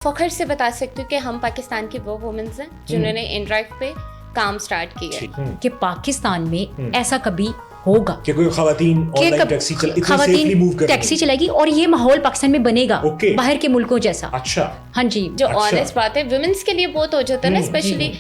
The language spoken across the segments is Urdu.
فخر سے بتا سکتی ہوں کہ ہم پاکستان کی وہ وومنز ہیں جنہوں نے ان ڈرائیو پہ کام سٹارٹ کیا ہے کہ پاکستان میں ایسا کبھی ہوگا کہ کوئی خواتین آن لائن ٹیکسی چلائے گی اور یہ ماحول پاکستان میں بنے گا باہر کے ملکوں جیسا. اچھا ہاں جی, جو آنیسٹ بات ہے ویمنس کے لیے بہت ہو جاتا ہے نا, اسپیشلی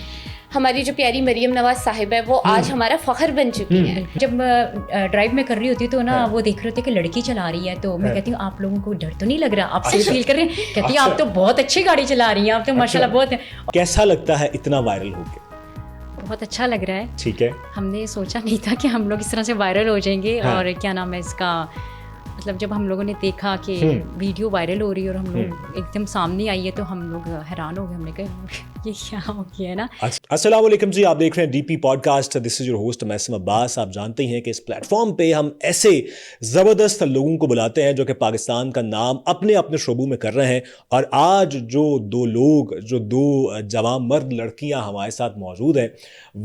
ہماری جو پیاری مریم نواز صاحب ہے وہ آج ہمارا فخر بن چکی ہیں. جب ڈرائیو میں کر رہی ہوتی تو نا وہ دیکھ رہے ہوتے کہ لڑکی چلا رہی ہے, تو میں کہتی ہوں آپ لوگوں کو ڈر تو نہیں لگ رہا, آپ سے فیل کر رہے ہیں؟ کہتی ہیں آپ تو بہت اچھی گاڑی چلا رہی ہیں, آپ تو ماشاءاللہ بہت. کیسا لگتا ہے اتنا وائرل ہو کے؟ بہت اچھا لگ رہا ہے. ٹھیک ہے, ہم نے سوچا نہیں تھا کہ ہم لوگ اس طرح سے وائرل ہو جائیں گے. اور کیا نام ہے اس کا, مطلب جب ہم لوگوں نے دیکھا کہ ویڈیو وائرل ہو رہی ہے اور ہم لوگ ایک دم سامنے آئی ہے تو ہم لوگ حیران ہو گئے. ہم نے کہا یہ کیا ہو گیا ہے نا. السلام علیکم جی, آپ دیکھ رہے ہیں D P podcast. This is your host Maisam Abbas. آپ جانتے ہیں کہ اس پلیٹ فارم پہ ہم ایسے زبردست لوگوں کو بلاتے ہیں جو کہ پاکستان کا نام اپنے اپنے شعبوں میں کر رہے ہیں. اور آج جو دو جوان مرد لڑکیاں ہمارے ساتھ موجود ہیں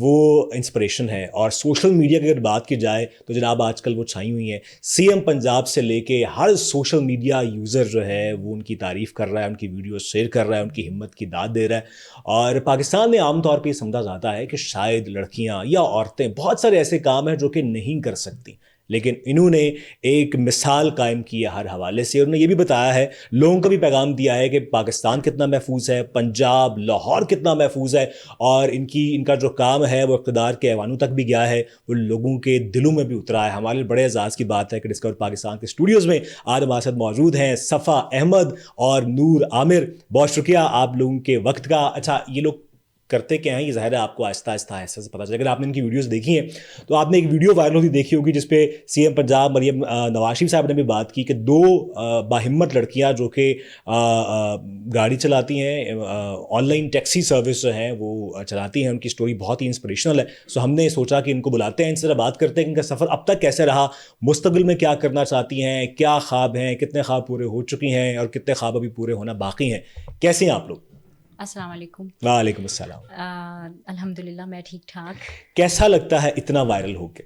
وہ انسپریشن ہے. اور سوشل میڈیا کی اگر بات کی جائے تو جناب آج کل وہ چھائی ہوئی ہیں. سی ایم پنجاب سے لے کے ہر سوشل میڈیا یوزر جو ہے وہ ان کی تعریف کر رہا ہے, ان کی ویڈیوز شیئر کر رہا ہے, ان کی ہمت کی داد دے رہا ہے. اور پاکستان میں عام طور پہ یہ سمجھا جاتا ہے کہ شاید لڑکیاں یا عورتیں بہت سارے ایسے کام ہیں جو کہ نہیں کر سکتی, لیکن انہوں نے ایک مثال قائم کی ہے ہر حوالے سے. انہوں نے یہ بھی بتایا ہے, لوگوں کو بھی پیغام دیا ہے کہ پاکستان کتنا محفوظ ہے, پنجاب لاہور کتنا محفوظ ہے. اور ان کا جو کام ہے وہ اقتدار کے ایوانوں تک بھی گیا ہے, وہ لوگوں کے دلوں میں بھی اترا ہے. ہمارے بڑے اعزاز کی بات ہے کہ ڈسکور پاکستان کے اسٹوڈیوز میں آج ہمارے ساتھ موجود ہیں صفا احمد اور نور عامر. بہت شکریہ آپ لوگوں کے وقت کا. اچھا, یہ لوگ کرتے کیا ہیں یہ ظاہر ہے آپ کو آہستہ آہستہ سے پتہ چلے. اگر آپ نے ان کی ویڈیوز دیکھی ہیں تو آپ نے ایک ویڈیو وائرل ہوتی دیکھی ہوگی جس پہ سی ایم پنجاب مریم نواز شریف صاحب نے بھی بات کی کہ دو باہمت لڑکیاں جو کہ گاڑی چلاتی ہیں, آن لائن ٹیکسی سروس جو ہیں وہ چلاتی ہیں, ان کی سٹوری بہت ہی انسپریشنل ہے. سو ہم نے سوچا کہ ان کو بلاتے ہیں, ان سے بات کرتے ہیں کہ ان کا سفر اب تک کیسے رہا, مستقبل میں کیا کرنا چاہتی ہیں, کیا خواب ہیں, کتنے خواب پورے ہو چکی ہیں اور کتنے خواب ابھی پورے ہونا باقی ہیں. کیسے ہیں آپ لوگ؟ السلام علیکم. وعلیکم السلام. الحمدللہ میں ٹھیک ٹھاک. کیسا لگتا ہے اتنا وائرل ہو کے؟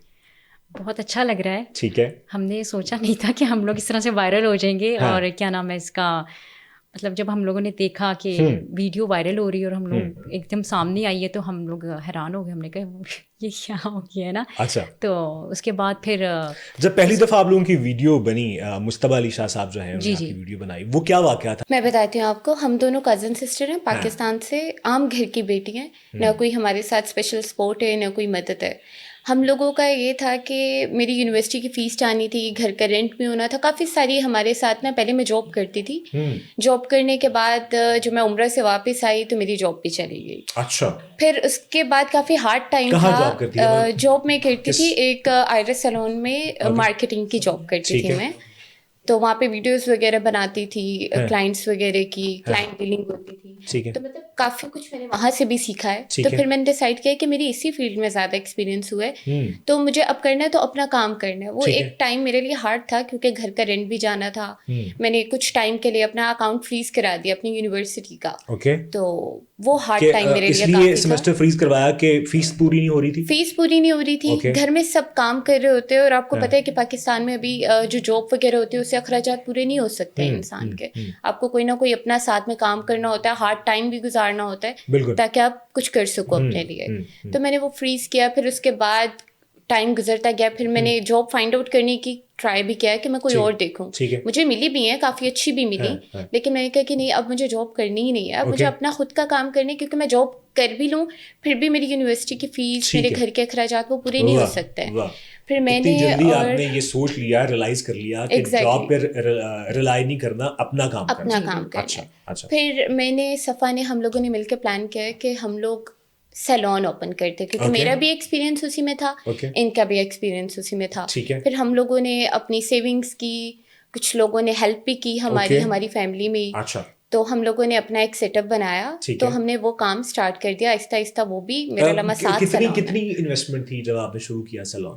بہت اچھا لگ رہا ہے. ٹھیک ہے, ہم نے سوچا نہیں تھا کہ ہم لوگ اس طرح سے وائرل ہو جائیں گے. اور کیا نام ہے اس کا, مطلب جب ہم لوگوں نے دیکھا کہ ویڈیو وائرل ہو رہی ہے اور ہم لوگ ایک دم سامنے آئی ہے تو ہم لوگ حیران ہو گئے. ہم نے کہا یہ کیا ہو گیا ہے نا. اچھا, تو اس کے بعد پھر جب پہلی دفعہ آپ لوگوں کی ویڈیو بنی, مصطفیٰ علی شاہ صاحب جو ہیں انہوں نے آپ کی ویڈیو بنائی, وہ کیا واقعہ تھا؟ میں بتاتی ہوں آپ کو. ہم دونوں کزن سسٹر ہیں, پاکستان سے عام گھر کی بیٹی ہیں, نہ کوئی ہمارے ساتھ اسپیشل سپورٹ ہے نہ کوئی مدد ہے. ہم لوگوں کا یہ تھا کہ میری یونیورسٹی کی فیس جانی تھی, گھر کا رینٹ بھی ہونا تھا, کافی ساری ہمارے ساتھ نا. پہلے میں جاب کرتی تھی, جاب کرنے کے بعد جو میں عمرہ سے واپس آئی تو میری جاب بھی چلی گئی. اچھا, پھر اس کے بعد کافی ہارڈ ٹائم تھا. جاب میں کرتی تھی ایک آئرس سیلون میں, مارکیٹنگ کی جاب کرتی تھی میں. تو وہاں پہ ویڈیوز وغیرہ بناتی تھی, کلائنٹس وغیرہ کی کلائنٹ ڈیلنگ ہوتی تھی. تو مطلب کافی کچھ میں نے وہاں سے بھی سیکھا ہے. تو پھر میں نے ڈیسائڈ کیا کہ میری اسی فیلڈ میں زیادہ ایکسپیرینس ہوا ہے, تو مجھے اب کرنا ہے تو اپنا کام کرنا ہے. وہ ایک ٹائم میرے لیے ہارڈ تھا کیونکہ گھر کا رینٹ بھی جانا تھا. میں نے کچھ ٹائم کے لیے اپنا اکاؤنٹ فریز کرا دیا اپنی یونیورسٹی کا. تو وہ ہارڈ ٹائم میرے لیے کافی تھا. سیمسٹر فریز کروایا کہ فیس پوری نہیں ہو رہی تھی؟ فیس پوری نہیں ہو رہی تھی. گھر میں سب کام کر رہے ہوتے ہیں اور آپ کو پتہ ہے کہ پاکستان میں ابھی جو جاب وغیرہ ہوتی ہے اس سے اخراجات پورے نہیں ہو سکتے ہیں انسان کے. آپ کو کوئی نہ کوئی اپنا ساتھ میں کام کرنا ہوتا ہے, ہارڈ ٹائم بھی گزارنا ہوتا ہے تاکہ آپ کچھ کر سکو اپنے لیے. تو میں نے وہ فریز کیا. پھر اس کے بعد ٹائم گزرتا گیا, پھر میں نے جاب فائنڈ آؤٹ کرنے کی ٹرائی بھی کیا کہ میں کوئی اور دیکھوں. مجھے ملی بھی ہیں, کافی اچھی بھی ملی, لیکن میں نے کہا کہ نہیں اب مجھے جاب کرنی ہی نہیں ہے, اب مجھے اپنا خود کا کام کرنے, کیونکہ میں جاب کر بھی لوں پھر بھی میری یونیورسٹی کی فیس, میرے گھر کے اخراجات وہ پورے نہیں ہو سکتے ہیں. پھر میں نے جلدی آپ نے یہ سوچ لیا, ریلائز کر لیا کہ جاب پہ ریلائی نہیں کرنا, اپنا کام کرنا. پھر میں نے صفا نے, ہم لوگوں نے مل کے پلان کیا کہ ہم لوگ سیلون اوپن کرتے, کیونکہ میرا بھی ایکسپیرینس اسی میں تھا, ان کا بھی ایکسپیرینس اسی میں تھا. پھر ہم لوگوں نے اپنی سیونگس کی, کچھ لوگوں نے ہیلپ بھی کی ہماری فیملی میں. تو ہم لوگوں نے اپنا ایک سیٹ اپ بنایا, تو ہم نے وہ کام اسٹارٹ کر دیا آہستہ آہستہ. وہ بھی میرا لمحہ 7 سال. کتنی انویسٹمنٹ تھی جب آپ نے شروع کیا سیلون؟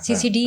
CCD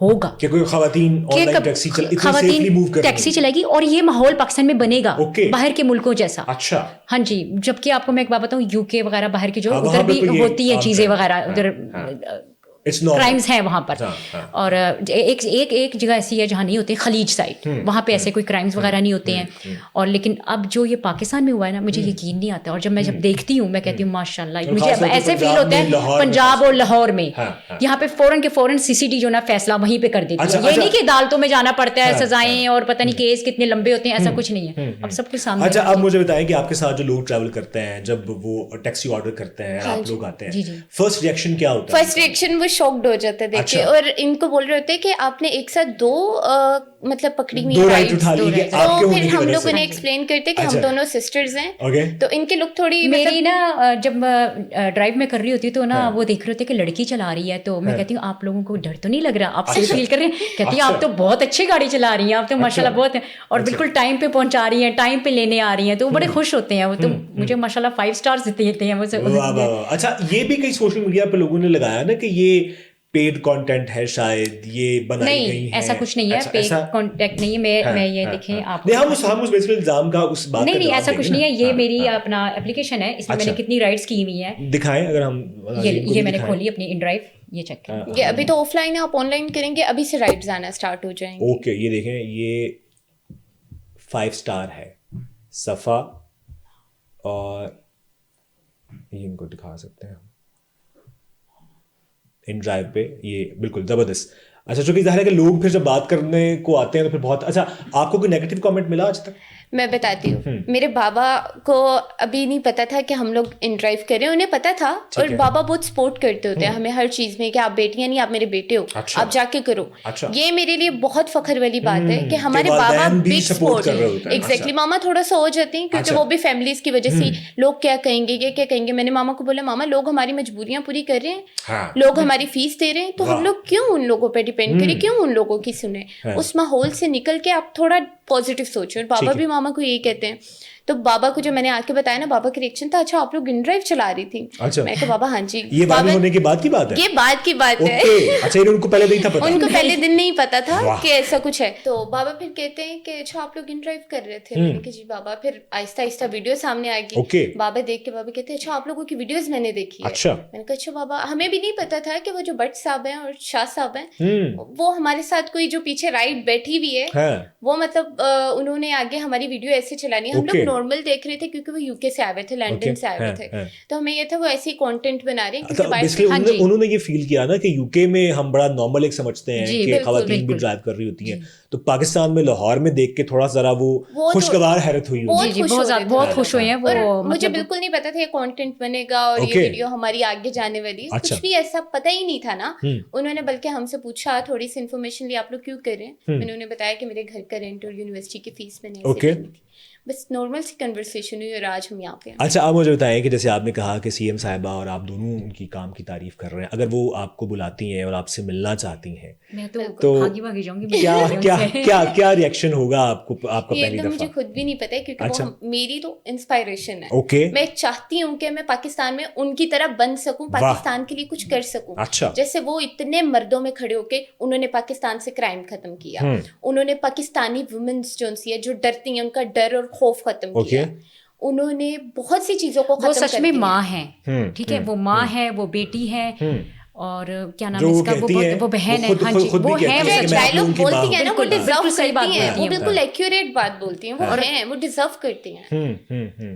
ہوگا کہ کوئی خواتین آن لائن ٹیکسی چلائے گی اور یہ ماحول پاکستان میں بنے گا باہر کے ملکوں جیسا. اچھا ہاں جی, جبکہ آپ کو میں ایک بات بتاؤں, یو کے وغیرہ باہر کی جو ادھر بھی ہوتی ہیں چیزیں وغیرہ, ادھر کرائمز ہیں وہاں پر, اور ایک جگہ ایسی ہے جہاں نہیں ہوتے, خلیج سائڈ, وہاں پہ ایسے کوئی کرائمز وغیرہ نہیں ہوتے ہیں. اور لیکن اب جو یہ پاکستان میں ہوا ہے نا, مجھے یقین نہیں آتا, اور جب میں دیکھتی ہوں میں کہتی ہوں ماشاء اللہ, مجھے اب ایسے فیل ہوتا ہے پنجاب اور لاہور میں, یہاں پہ فوراً CCD جو نا فیصلہ وہیں پہ کر دیتی ہے. یہ نہیں کہ عدالتوں میں جانا پڑتا ہے, سزائیں اور پتہ نہیں کیس کتنے لمبے ہوتے ہیں, ایسا کچھ نہیں ہے, اب سب کچھ سامنے. اچھا آپ مجھے بتائیں کہ آپ کے ساتھ جو لوگ ٹریول کرتے ہیں, جب وہ ٹیکسی آرڈر کرتے ہیں, آپ لوگ آتے ہیں, فرسٹ ریئیکشن کیا ہوتا ہے؟ فرسٹ ریئیکشن وہ شاکڈ ہو جاتے ہیں دیکھیے, اور ان کو بول رہے ہوتے ہیں کہ آپ نے ایک ساتھ دو مطلب پکڑی ہوئی ہیں رائڈ, تو پھر ہم لوگ انہیں ایکسپلین کرتے کہ ہم دونوں سسٹرز ہیں, تو ان کے لوگ تھوڑی میری نا جب ڈرائیو میں کر رہی ہوتی تو نا وہ دیکھ رہے ہوتے کہ لڑکی چلا رہی ہے, تو میں کہتی ہوں آپ لوگوں کو ڈر تو نہیں لگ رہا, آپ صحیح فیل کر رہے ہیں؟ کہتی ہیں آپ تو بہت اچھی گاڑی چلا رہی ہیں, آپ تو ماشاء اللہ بہت ہیں, اور بالکل ٹائم پہ پہنچا رہی ہیں, ٹائم پہ لینے آ رہی ہیں, تو وہ بڑے خوش ہوتے ہیں, وہ تو مجھے ماشاء اللہ 5 اسٹارز دیتے ہیں وہ. اچھا یہ بھی کئی سوشل میڈیا پہ لوگوں نے لگایا نا کہ یہ پیڈ کانٹینٹ ہے, شاید یہ بنائی گئی ہے. ایسا کچھ نہیں ہے, پیڈ کانٹینٹ نہیں ہے. میں یہ دیکھیں آپ ہم اس بیسیکلی الزام کا اس بات نہیں ایسا کچھ نہیں ہے, یہ میری اپنا اپلیکیشن ہے, اس میں میں نے کتنی رائڈس کی ہوئی ہیں, دکھائیں اگر ہم, یہ میں نے کھولی اپنی ان ڈرائیو, یہ چیک کریں. یہ ابھی تو آف لائن ہے, آپ آن لائن کریں گے ابھی سے رائڈز آنا اسٹارٹ ہو جائیں گے. اوکے یہ دیکھیں, یہ 5 اسٹار ہے صفا, اور یہ ان کو دکھا سکتے ہیں ان ڈرائیو پہ, یہ بالکل زبردست. اچھا چونکہ ظاہر ہے کہ لوگ پھر جب بات کرنے کو آتے ہیں تو پھر بہت. اچھا آپ کو کوئی نیگیٹو کامنٹ ملا آج تک؟ میں بتاتی ہوں, میرے بابا کو ابھی نہیں پتا تھا کہ ہم لوگ ان ڈرائیو کر رہے ہیں, انہیں پتا تھا, اور بابا بہت سپورٹ کرتے ہوتے ہیں ہمیں ہر چیز میں کہ آپ بیٹیاں نہیں, آپ میرے بیٹے ہو, آپ جا کے کرو. یہ میرے لیے بہت فخر والی بات ہے کہ ہمارے بابا بگ سپورٹ. ایگزیکٹلی, ماما تھوڑا سا ہو جاتے ہیں کیونکہ وہ بھی فیملیز کی وجہ سے لوگ کیا کہیں گے, یہ کیا کہیں گے. میں نے ماما کو بولا ماما لوگ ہماری مجبوریاں پوری کر رہے ہیں, لوگ ہماری فیس دے رہے ہیں, تو ہم لوگ کیوں ان لوگوں پہ ڈیپینڈ کریں, کیوں ان لوگوں کی سنیں. اس ماحول سے نکل کے آپ تھوڑا پازیٹیو سوچیں, اور بابا بھی ماما کو یہی کہتے ہیں. تو بابا کو جو میں نے آ کے بتایا نا, بابا کا ریئیکشن تھا اچھا آپ لوگ ان ڈرائیو چلا رہی تھی. میں نے کہا بابا ہاں جی, یہ بات ہونے کے بعد کی بات ہے, یہ بات کی بات ہے. اچھا ان کو پہلے نہیں تھا پتا, ان کو پہلے دن نہیں پتا تھا کہ ایسا کچھ ہے. تو بابا پھر کہتے ہیں کہ اچھا آپ لوگ ان ڈرائیو کر رہے تھے. میں نے کہا جی بابا. پھر آہستہ آہستہ ویڈیو سامنے آئے گی, بابا دیکھ کے بابا کہتے ہیں اچھا آپ لوگوں کی ویڈیوز میں نے دیکھی ہے. میں نے کہا اچھا بابا, ہمیں بھی نہیں پتا تھا کہ وہ جو بٹ صاحب ہیں اور شاہ صاحب ہیں وہ ہمارے ساتھ کوئی جو پیچھے رائڈ بیٹھی ہوئی ہے, وہ مطلب انہوں نے آگے ہماری ویڈیو ایسے چلانی ہے. ہم لوگ نارمل دیکھ رہے تھے کیونکہ وہ UK سے آئے ہوئے تھے, لنڈن سے آئے ہوئے تھے, تو ہمیں یہ تھا وہ ایسے ہی کانٹینٹ بنا رہے ہیں. انہوں نے یہ فیل کیا نا کہ UK میں ہم بڑا نارمل ایک سمجھتے ہیں کہ خواتین بھی ڈرائیو کر رہی ہوتی ہیں, تو پاکستان میں لاہور میں دیکھ کے تھوڑا ذرا وہ خوشگوار حیرت ہوئی, بہت خوش ہوئے ہیں وہ. مجھے بالکل نہیں پتا تھا یہ کانٹینٹ بنے گا اور یہ ویڈیو ہماری آگے جانے والی ہے, کچھ بھی ایسا پتہ ہی نہیں تھا نا. انہوں نے بلکہ ہم سے پوچھا, تھوڑی سی انفارمیشن لی, آپ لوگ کیوں کر رہے ہیں. میں نے بتایا کہ میرے گھر کا رینٹ اور یونیورسٹی کی فیس میں نہیں تھی, بس نارمل سی کنورسیشن ہوئی اور آج ہم یہاں پہ ہیں. اچھا آپ مجھے بتائیں کہ جیسے آپ نے کہا کہ CM صاحبہ اور آپ دونوں ان کی کام کی تعریف کر رہے ہیں, اگر وہ آپ کو بلاتی ہیں اور آپ سے ملنا چاہتی ہیں تو کیا ریئیکشن ہوگا آپ کو, آپ کا پہلی دفعہ؟ مجھے خود بھی نہیں پتا ہے کیونکہ وہ میری تو انسپائریشن ہے. میں چاہتی ہوں کہ میں پاکستان میں ان کی طرح بن سکوں, پاکستان کے لیے کچھ کر سکوں. جیسے وہ اتنے مردوں میں کھڑے ہو کے انہوں نے پاکستان سے کرائم ختم کیا, انہوں نے پاکستانی وومنس جو ڈرتی ہیں ان کا ڈر اور خوف ختم کیا, انہوں نے بہت سی چیزوں کو ختم کر دیا. وہ سچ میں ماں ہیں, ٹھیک ہے, وہ ماں ہے, وہ بیٹی ہے, اور کیا نام ہے اس کا, وہ بہن ہے. ہاں جی وہ ہے, ڈائلاگ بولتی ہیں نا, وہ ڈیزرو کرتی ہیں, وہ بالکل ایکوریٹ بات بولتی ہیں, وہ ہیں, وہ ڈیزرو کرتی ہیں.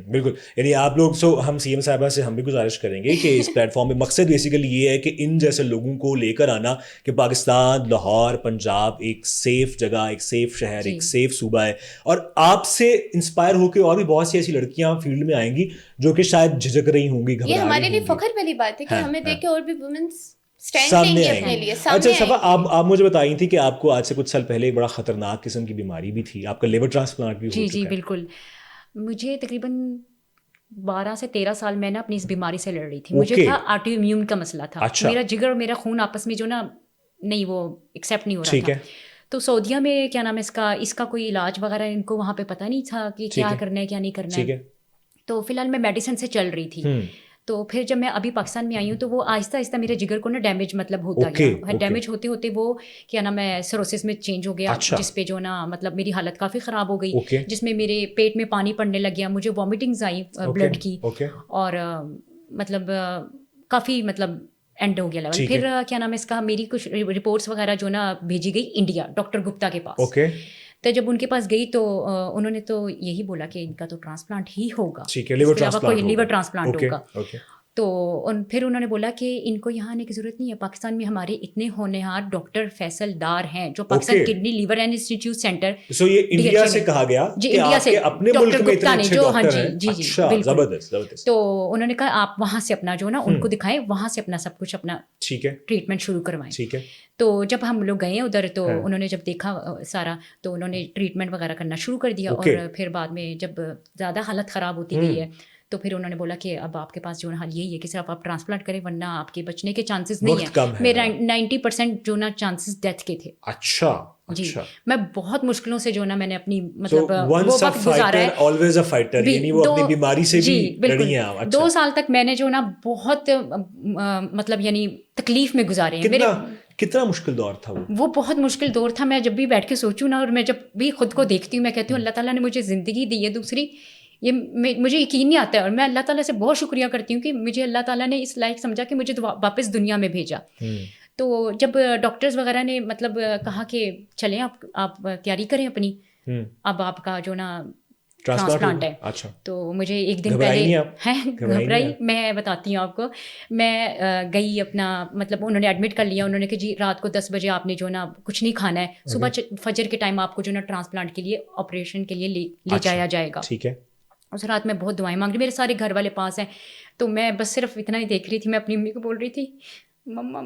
بالکل. یعنی آپ لوگ سو ہم CM صاحبہ سے ہم بھی گزارش کریں گے کہ اس پلیٹ فارم میں مقصد بیسیکلی یہ ہے کہ ان جیسے لوگوں کو لے کر آنا کہ پاکستان, لاہور, پنجاب ایک سیف جگہ, ایک سیف شہر, ایک سیف صوبہ ہے, اور آپ سے انسپائر ہو کے اور بھی بہت سی ایسی لڑکیاں فیلڈ میں آئیں گی جو کہ شاید جھجک رہی ہوں گی, یہ ہمارے لیے فخر والی بات ہے کہ ہمیں دیکھ کے اور بھی وومنس سامنے آئیں گے. اچھا صفا, آپ مجھے بتائی تھی کہ آپ کو آج سے کچھ سال پہلے ایک بڑا خطرناک قسم کی بیماری بھی تھی, آپ کا لیور ٹرانسپلانٹ بھی ہو چکا ہے. جی بالکل. مجھے تقریباً 12 سے 13 سال میں نا اپنی اس بیماری سے لڑ رہی تھی. مجھے تھا آٹو امیون کا مسئلہ تھا, میرا جگر اور میرا خون آپس میں جو نا نہیں وہ ایکسیپٹ نہیں ہو رہا تھا. تو سعودیہ میں کیا نام ہے اس کا کوئی علاج وغیرہ ان کو وہاں پہ پتہ نہیں تھا کہ کیا کرنا ہے کیا نہیں کرنا ہے. تو فی الحال میں میڈیسن سے چل رہی تھی. تو پھر جب میں ابھی پاکستان میں آئی ہوں تو وہ آہستہ آہستہ میرے جگر کو نا ڈیمیج مطلب ہوتا گیا. ڈیمیج ہوتے ہوتے وہ کیا نام ہے سروسس میں چینج ہو گیا, جس پہ جو نا مطلب میری حالت کافی خراب ہو گئی, جس میں میرے پیٹ میں پانی پڑنے لگ گیا, مجھے وامٹنگز آئی بلڈ کی, اور مطلب کافی مطلب اینڈ ہو گیا لیول. پھر کیا نام ہے اس کا, میری کچھ رپورٹس وغیرہ جو نا بھیجی گئی انڈیا ڈاکٹر گپتا کے پاس. تو جب ان کے پاس گئی تو انہوں نے تو یہی بولا کہ ان کا تو ٹرانسپلانٹ ہی ہوگا, لیور ٹرانسپلانٹ ہوگا. تو پھر انہوں نے بولا کہ ان کو یہاں آنے کی ضرورت نہیں ہے, پاکستان میں ہمارے اتنے ہونہار ڈاکٹر فیصل ڈار ہیں جو Pakistan kidney liver and institute centre. So یہ انڈیا سے کہا گیا جی, انڈیا سے اپنے ملک میں اتنے اچھے ڈاکٹر ہیں. جی جی بالکل. تو انہوں نے کہا آپ وہاں سے اپنا جو نا ان کو دکھائیں, وہاں سے اپنا سب کچھ اپنا ٹریٹمنٹ شروع کروائیں. ٹھیک ہے. تو جب ہم لوگ گئے ادھر تو انہوں نے جب دیکھا سارا تو انہوں نے ٹریٹمنٹ وغیرہ کرنا شروع کر دیا. اور پھر بعد میں جب زیادہ حالت خراب ہوتی گئی ہے تو پھر انہوں نے بولا کہ اب آپ کے پاس جو حال یہی ہے کہ صرف آپ ٹرانسپلانٹ کریں ورنہ آپ کے بچنے کے چانسز نہیں ہیں. میرا 90% جو نا چانسز ڈیتھ کے تھے. اچھا جی, میں بہت مشکلوں سے جو نا میں نے اپنی مطلب وہ وقت گزارا ہے. جی بالکل 2 سال تک میں نے جو نا بہت مطلب یعنی تکلیف میں گزارے ہیں. میرے کتنا مشکل دور تھا وہ بہت مشکل دور تھا. میں جب بھی بیٹھ کے سوچوں نا, اور میں جب بھی خود کو دیکھتی ہوں, میں کہتی ہوں اللہ تعالیٰ نے مجھے زندگی دی ہے دوسری, یہ مجھے یقین نہیں آتا ہے. اور میں اللہ تعالیٰ سے بہت شکریہ کرتی ہوں کہ مجھے اللہ تعالیٰ نے اس لائق سمجھا کہ مجھے واپس دنیا میں بھیجا. تو جب ڈاکٹرز وغیرہ نے مطلب کہا کہ چلیں آپ تیاری کریں اپنی, اب آپ کا جو نا ٹرانسپلانٹ ہے. تو مجھے ایک دن پہلے گھبرائی, میں بتاتی ہوں آپ کو. میں گئی اپنا مطلب انہوں نے ایڈمٹ کر لیا. انہوں نے کہ جی رات کو 10 بجے آپ نے جو نا کچھ نہیں کھانا ہے, صبح فجر کے ٹائم آپ کو جو نا ٹرانسپلانٹ کے لیے آپریشن کے لیے لے جایا جائے گا. ٹھیک ہے. اس رات میں بہت دعائیں مانگ رہی, میرے سارے گھر والے پاس ہیں. تو میں بس صرف اتنا ہی دیکھ رہی تھی. میں اپنی امی کو بول رہی تھی مما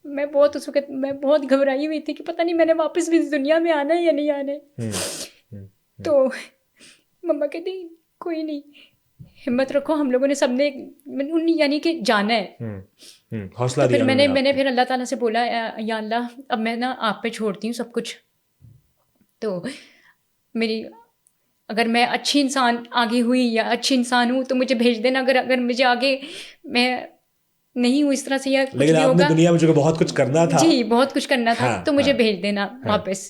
میں بہت اس وقت میں بہت گھبرائی ہوئی تھی کہ پتہ نہیں میں نے واپس بھی اس دنیا میں آنا ہے یا نہیں آنا ہے. تو مما کہتی کوئی نہیں, ہمت رکھو, ہم لوگوں نے سب نے یعنی کہ جانا ہے. حوصلہ دیا. پھر میں نے پھر اللہ تعالیٰ سے بولا یا اللہ اب میں نا آپ پہ چھوڑتی ہوں سب کچھ. تو میری اگر میں اچھی انسان آگے ہوئی یا اچھی انسان ہوں تو مجھے بھیج دینا. اگر مجھے آگے میں نہیں ہوں اس طرح سے یا کچھ بھی ہوگا, دنیا میں جو بہت کچھ کرنا تھا, جی بہت کچھ کرنا تھا, تو مجھے بھیج دینا واپس.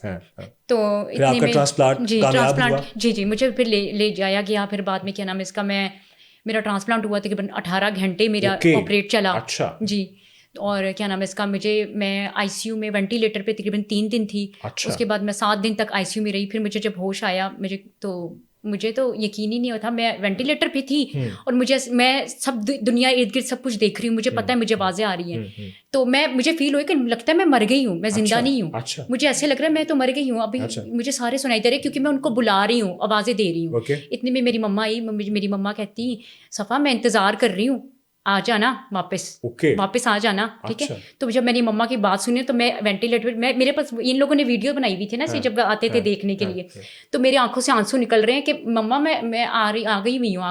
تو اتنے میں جی ٹرانسپلانٹ جی مجھے پھر لے جایا گیا. پھر بعد میں کیا نام ہے اس کا, میرا ٹرانسپلانٹ ہوا تقریباً 18 گھنٹے میرا آپریٹ چلا. جی. اور کیا نام ہے اس کا, میں آئی سی یو میں وینٹیلیٹر پہ تقریباً 3 دن تھی. اس کے بعد میں 7 دن تک آئی سی یو میں رہی. پھر مجھے جب ہوش آیا مجھے تو یقین ہی نہیں ہوتا, میں وینٹیلیٹر پہ تھی اور میں سب دنیا ارد گرد سب کچھ دیکھ رہی ہوں, مجھے پتہ ہے مجھے آوازیں آ رہی ہیں. تو مجھے فیل ہوئی کہ لگتا ہے میں مر گئی ہوں, میں زندہ نہیں ہوں. مجھے ایسے لگ رہا ہے میں تو مر گئی ہوں. ابھی مجھے سارے سنائی دے رہے کیونکہ میں ان کو بلا رہی ہوں, آوازیں دے رہی ہوں. اتنے میں میری مما آئی. میری مما کہتی صفا میں انتظار کر رہی ہوں, آ جانا واپس آ جانا. ٹھیک ہے. تو جب میری مما کی بات سنی تو میں وینٹیلیٹر میرے پاس ان لوگوں نے ویڈیو بنائی ہوئی تھی نا, جب آتے تھے دیکھنے کے لیے, تو میری آنکھوں سے آنسو نکل رہے ہیں کہ مما میں آ گئی ہوئی ہوں,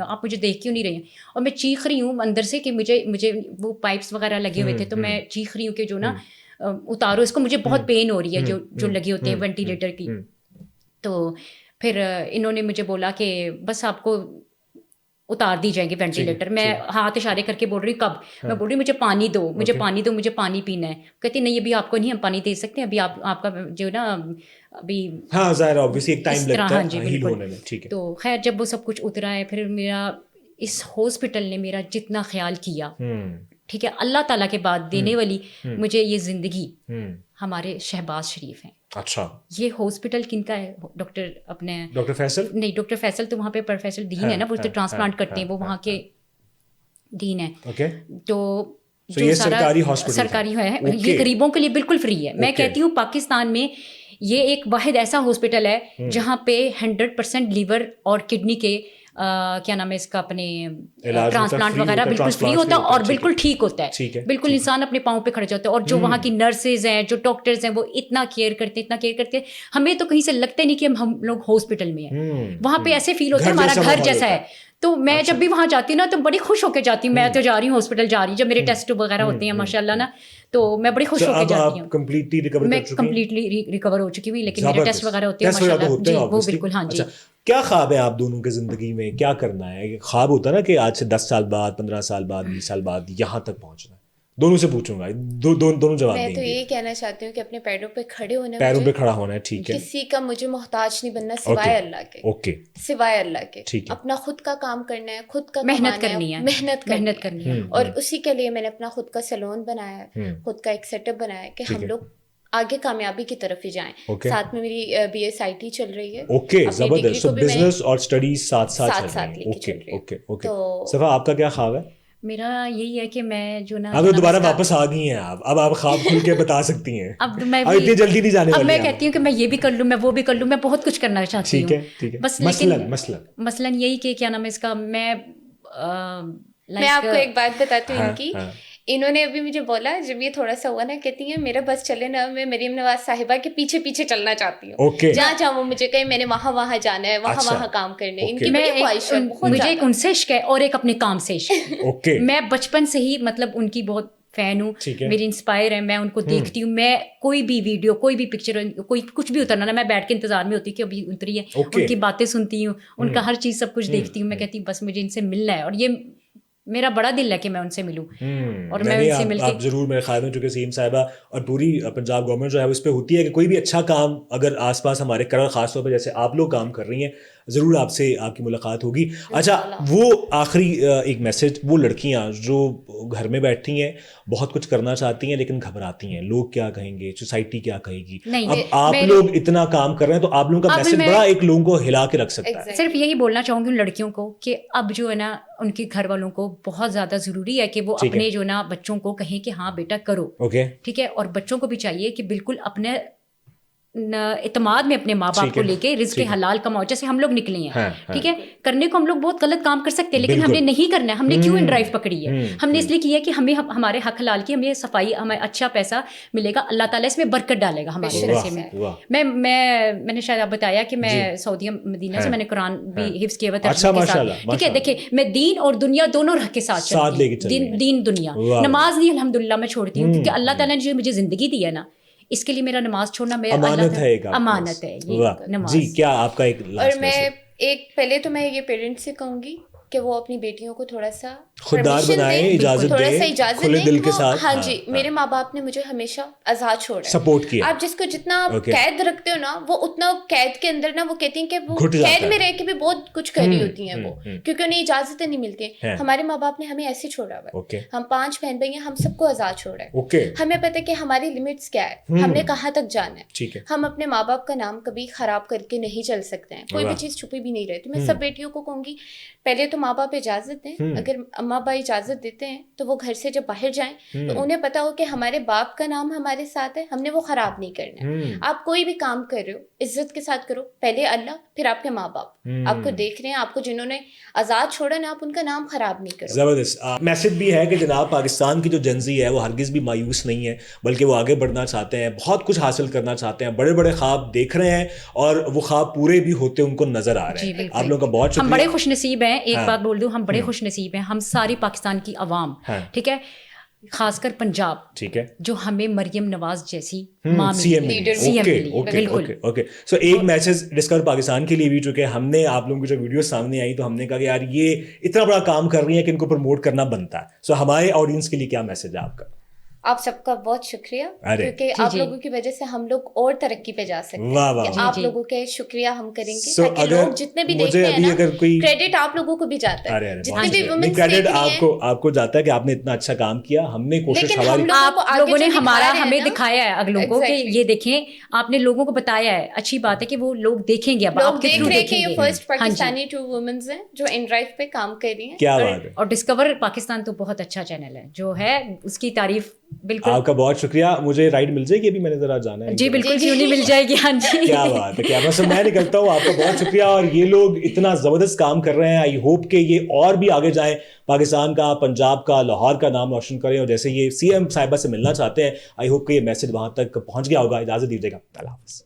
آپ مجھے دیکھ کیوں نہیں رہی ہیں. اور میں چیخ رہی ہوں اندر سے کہ مجھے وہ پائپس وغیرہ لگے ہوئے تھے, تو میں چیخ رہی ہوں کہ جو نا اتارو اس کو, مجھے بہت پین ہو رہی ہے جو لگے ہوتے ہیں وینٹیلیٹر کی. تو پھر انہوں نے مجھے بولا کہ بس آپ کو اتار دی جائیں گے وینٹیلیٹر. میں ہاتھ اشارے کر کے بول رہی کب, میں بول رہی مجھے پانی دو, مجھے پانی پینا ہے. کہتی نہیں ابھی آپ کو نہیں ہم پانی دے سکتے, ابھی آپ کا جو نا ابھی اس طرح. جی بالکل. تو خیر جب وہ سب کچھ اترا ہے, پھر میرا اس ہاسپٹل نے میرا جتنا خیال کیا, ٹھیک ہے, اللہ تعالیٰ کے بعد دینے والی مجھے یہ زندگی ہمارے شہباز شریف ہیں. اچھا. یہ ہاسپٹل کن کا ہے؟ ڈاکٹر فیصل نہیں, ڈاکٹر فیصل تو وہاں پہ پروفیسر دین ہے نا, وہ تو ٹرانسپلانٹ کرتے ہیں, وہ وہاں کے دین ہے. تو جو سرکاری ہے, یہ غریبوں کے لیے بالکل فری ہے. میں کہتی ہوں پاکستان میں یہ ایک واحد ایسا ہاسپٹل ہے جہاں پہ 100% لیور اور کڈنی کے کیا نام ہے اس کا اپنے ٹرانسپلانٹ وغیرہ بالکل فری ہوتا ہے اور بالکل ٹھیک ہوتا ہے. بالکل انسان اپنے پاؤں پہ کھڑا جاتا ہے. اور جو وہاں کی نرسز ہیں, جو ڈاکٹرز ہیں, وہ اتنا کیئر کرتے ہیں. ہمیں تو کہیں سے لگتا ہی نہیں کہ ہم لوگ ہاسپٹل میں ہیں. وہاں پہ ایسے فیل ہوتا ہے ہمارا گھر جیسا ہے. تو میں جب بھی وہاں جاتی ہوں نا تو بڑی خوش ہو کے جاتی ہوں. میں تو جا رہی ہوں ہاسپٹل جا رہی ہوں جب میرے ٹیسٹ وغیرہ ہوتے ہیں ماشاء اللہ نا, تو میں بڑی خوش ہو کے جاتی ہوں. میں کمپلیٹلی ریکور ہو چکی ہوئی, لیکن میرے ٹیسٹ وغیرہ ہوتے ہیں ماشاء اللہ. جی وہ بالکل. ہاں جی. کیا خواب ہے آپ دونوں کے زندگی میں, کیا کرنا ہے؟ خواب ہوتا ہے نا کہ آج سے 10 سال بعد, 15 سال بعد, 20 سال بعد یہاں تک پہنچنا ہے. دونوں سے پوچھوں گا, دونوں جواب دیں گے. میں تو یہی کہنا چاہتی ہوں کہ اپنے پیروں پہ کھڑے ہونا, پیروں پہ کھڑا ہونا ہے, ٹھیک ہے. کسی کا مجھے محتاج نہیں بننا سوائے اللہ کے. اوکے, سوائے اللہ کے. ٹھیک ہے. اپنا خود کا کام کرنا ہے, خود کا محنت کرنی ہے, محنت کرنی ہے. اور اسی کے لیے میں نے اپنا خود کا سیلون بنایا ہے, خود کا ایک سیٹ اپ بنایا ہے کہ ہم لوگ آگے کامیابی کی طرف ہی جائیں. ساتھ میں میری بی ایس آئی ٹی چل رہی ہے. اوکے, زبردست. سو بزنس اور اسٹڈیز ساتھ ساتھ چل رہی ہیں. Okay okay. صفا آپ کا کیا خواب ہے؟ میرا یہی ہے کہ میں جو نا, اب تو دوبارہ واپس آ گئی ہیں آپ, اب آپ خواب کھل کے بتا سکتی ہیں. اب میں اتنی جلدی نہیں جانے والی. اب میں کہتی ہوں کہ میں یہ بھی کر لوں, میں وہ بھی کر لوں, میں بہت کچھ کرنا چاہتی ہوں. ٹھیک ہے. بس مثلاً یہی کہ کیا نام ہے اس کا, میں آپ کو ایک بات بتاتی ہوں ان کی. انہوں نے ابھی مجھے بولا جب یہ تھوڑا سا ہوا نا, کہتی ہیں میرا بس چلے نا, میں مریم نواز صاحبہ کے پیچھے پیچھے چلنا چاہتی ہوں. جہاں جہاں وہ مجھے کہیں میں نے وہاں جانا ہے, وہاں کام کرنے. ان کی بڑی خواہش ہے. مجھے ایک ان سے عشق ہے اور ایک اپنے کام سے عشق ہے. میں بچپن سے ہی مطلب ان کی بہت فین ہوں, میری انسپائر ہے, میں ان کو دیکھتی ہوں. میں کوئی بھی ویڈیو, کوئی بھی پکچر, کوئی کچھ بھی اترنا نا, میں بیٹھ کے انتظار میں ہوتی کہ ابھی اتری ہے. ان کی باتیں سنتی ہوں, ان کا ہر چیز سب کچھ دیکھتی ہوں. میں کہتی ہوں بس مجھے ان سے ملنا ہے, اور یہ میرا بڑا دل ہے کہ میں ان سے ملوں. اور میں ان سے مل کے آپ ضرور, میرے خیال میں چونکہ سیم صاحبہ اور پوری پنجاب گورنمنٹ جو ہے اس پہ ہوتی ہے کہ کوئی بھی اچھا کام اگر آس پاس ہمارے کریں, خاص طور پہ جیسے آپ لوگ کام کر رہی ہیں, ضرور آپ سے آپ کی ملاقات ہوگی. اچھا, وہ آخری ایک میسج, وہ لڑکیاں جو گھر میں بیٹھی ہیں, بہت کچھ کرنا چاہتی ہیں لیکن گھبراتی ہیں, لوگ کیا کہیں گے, سوسائٹی کیا کہے گی. اب آپ لوگ اتنا کام کر رہے ہیں تو آپ لوگوں کا میسج بڑا ایک لوگوں کو ہلا کے رکھ سکتا ہے. صرف یہی بولنا چاہوں گی ان لڑکیوں کو کہ اب جو ہے نا, ان کے گھر والوں کو بہت زیادہ ضروری ہے کہ وہ اپنے جو نا بچوں کو کہیں کہ ہاں بیٹا کرو. ٹھیک ہے. اور بچوں کو بھی چاہیے کہ بالکل اپنے اعتماد میں اپنے ماں باپ کو لے کے رزق حلال کماؤ, جیسے ہم لوگ نکلے ہیں. ٹھیک ہے. کرنے کو ہم لوگ بہت غلط کام کر سکتے ہیں, لیکن ہم نے نہیں کرنا ہے. ہم نے کیوں ان ڈرائیو پکڑی ہے؟ ہم نے اس لیے کیا کہ ہمیں ہمارے حق حلال کی, ہمیں صفائی, ہمیں اچھا پیسہ ملے گا, اللہ تعالیٰ اس میں برکت ڈالے گا ہمارے پیسے میں. میں نے شاید آپ بتایا کہ میں سعودیہ مدینہ سے میں نے قرآن بھی حفظ کیا ہوا ترجمے کے ساتھ. ٹھیک ہے. دیکھیں میں دین اور دنیا دونوں رکھ کے ساتھ چلتی ہوں. دین دنیا, نماز نہیں الحمدللہ میں چھوڑتی ہوں, کیونکہ اللہ تعالیٰ نے جو مجھے زندگی دی ہے نا, اس کے لیے میرا نماز چھوڑنا میرا امانت ہے. نماز. جی, کیا آپ کا ایک اور میں ایک پہلے تو میں یہ پیرنٹس سے کہوں گی کہ وہ اپنی بیٹیوں کو تھوڑا سا خوددار بنائیں, اجازت دیں, کھلے دل کے ساتھ. ہاں جی, میرے ماں باپ نے مجھے ہمیشہ آزاد چھوڑا, سپورٹ کیا. آپ جس کو جتنا قید رکھتے ہو نا, وہ اتنا قید کے اندر نا, وہ کہتی ہیں کہ وہ قید میں رہ کے بھی بہت کچھ کر رہی ہوتی ہیں وہ, کیونکہ انہیں اجازتیں نہیں ملتی ہیں. ہمارے ماں باپ نے ہمیں ایسے چھوڑا ہوا ہے. ہم 5 بہن بھائی ہیں, ہم سب کو آزاد چھوڑا ہے. ہمیں پتہ ہے کہ ہماری لمٹس کیا ہے, ہم نے کہاں تک جانا ہے. ہم اپنے ماں باپ کا نام کبھی خراب کر کے نہیں چل سکتے ہیں, کوئی بھی چیز چھپی بھی نہیں رہتی. میں سب بیٹیوں کو کہوں گی پہلے تو ماں باپ اجازت دیں, اگر اماں ابا اجازت دیتے ہیں تو وہ گھر سے جب باہر جائیں تو انہیں پتا ہو کہ ہمارے باپ کا نام ہمارے ساتھ ہے, ہم نے وہ خراب نہیں کرنا ہے. آپ کوئی بھی کام کر رہے ہو عزت کے ساتھ کرو, پہلے اللہ پھر آپ کے ماں باپ آپ کو دیکھ رہے ہیں, آپ کو جنہوں نے آزاد چھوڑا نا, آپ ان کا نام خراب نہیں کرو. زبردست میسج بھی ہے کہ جناب پاکستان کی جو جنزی ہے وہ ہرگز بھی مایوس نہیں ہے, بلکہ وہ آگے بڑھنا چاہتے ہیں, بہت کچھ حاصل کرنا چاہتے ہیں, بڑے بڑے خواب دیکھ رہے ہیں, اور وہ خواب پورے بھی ہوتے ان کو نظر آ رہے ہیں. آپ لوگوں کا بہت شکریہ. ہم بڑے خوش نصیب ہیں, ایک بات بول دوں, ہم بڑے خوش نصیب ہیں, ہم ساری پاکستان کی عوام, ٹھیک ہے, خاص کر پنجاب, ٹھیک ہے, جو ہمیں مریم نواز جیسی ماں ملی. بالکل. اوکے, سو ایک میسج ڈسکور پاکستان کے لیے بھی, چونکہ ہم نے آپ لوگوں کی جو ویڈیو سامنے آئی تو ہم نے کہا کہ یار یہ اتنا بڑا کام کر رہی ہیں کہ ان کو پروموٹ کرنا بنتا ہے. سو ہمارے آڈینس کے لیے کیا میسج ہے آپ کا؟ آپ سب کا بہت شکریہ, کیونکہ آپ لوگوں کی وجہ سے ہم لوگ اور ترقی پہ جا سکتے ہیں. آپ لوگوں کے شکریہ ہم کریں گے, تاکہ لوگ جتنے بھی دیکھتے ہیں نا, کریڈٹ آپ لوگوں کو بھی جاتا ہے. جتنے بھی وومن کریڈٹ آپ کو جاتا ہے کہ آپ نے اتنا اچھا کام کیا, ہم نے کوشش ہماری, آپ لوگوں نے ہمیں دکھایا ہے اگلوں کو کہ یہ دیکھیں, آپ نے لوگوں کو بتایا ہے. اچھی بات ہے کہ وہ لوگ دیکھیں گے, اب آپ کے تھرو دیکھیں گے. یہ فرسٹ پاکستانی 2 وومنز ہیں جو ان ڈرائیو پہ کام کر رہی ہیں. کیا بات ہے. اور ڈسکور پاکستان تو بہت اچھا چینل ہے جو ہے, اس کی تعریف بالکل. آپ کا بہت شکریہ. مجھے رائڈ مل جائے گی ابھی, میں نے ذرا جانا ہے. جی بالکل, کیوں نہیں مل جائے گی. ہاں جی, کیا بات ہے, کیا بس میں نکلتا ہوں. آپ کا بہت شکریہ. اور یہ لوگ اتنا زبردست کام کر رہے ہیں, آئی ہوپ کہ یہ اور بھی آگے جائیں, پاکستان کا, پنجاب کا, لاہور کا نام روشن کریں. اور جیسے یہ سی ایم صاحبہ سے ملنا چاہتے ہیں, آئی ہوپ کہ یہ میسج وہاں تک پہنچ گیا ہوگا. اجازت دیجیے گا, اللہ حافظ.